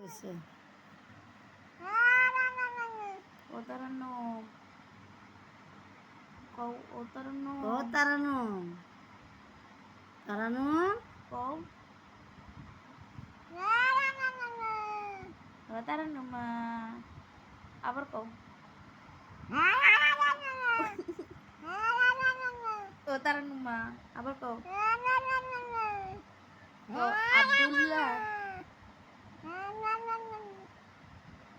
হয়েছে ওতারানো কও ওতারানো ও তারানো তারানো কও ওতারানো মা আবার কও ওতারানো মা আবার কও কও আব্দুল্লাহ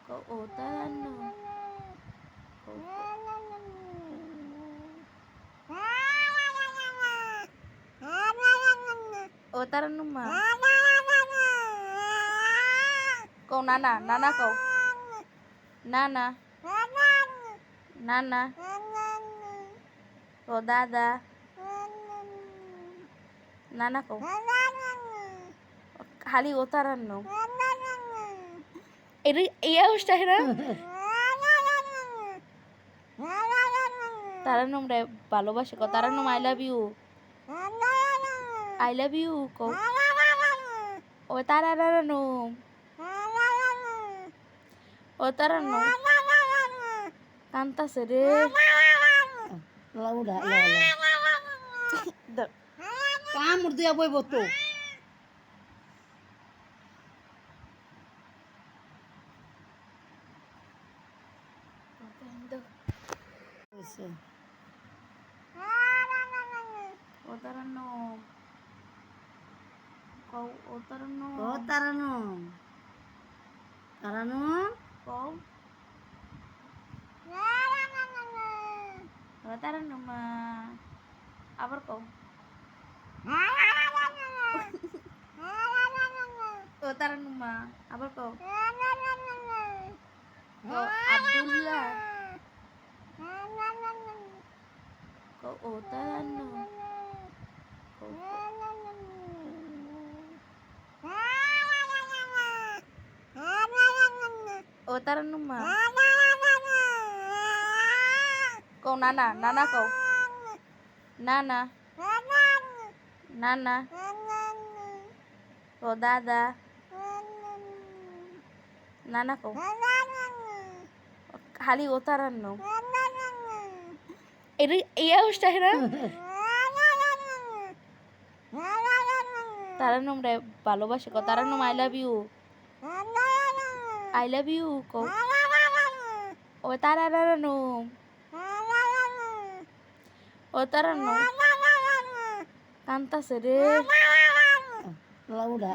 কও ওতারানো কও ওতারানো মা কও নানা নানা কও নানা নানা কও দাদা নানা কও খালি ওতারানো এটা এই অবস্থা না তারানুম রে ভালোবাসে কও তারানুম আই লাভ ইউ কও ও তারানুম ও তারানুম কান্তাছে রে লাউডা কামড় দিয়া বইব তো হয়েছে ও তারানুম কও ও তারানুম ও তারানো তারানো কও ও তারানুম মা আবার কও ও তারানুম মা আবার কও কও আব্দুল্লাহ কও ও তারানু কও ও তারানু মা কও নানা নানা কও নানা নানা কও দাদা নানা কও খালি ও তারান্নু এটা এই অবস্থা না তারানুম রে ভালোবাসে কও তারানুম আই লাভ ইউ কও ও তারানুম ও তারানুম কান্তাছে রে লাউডা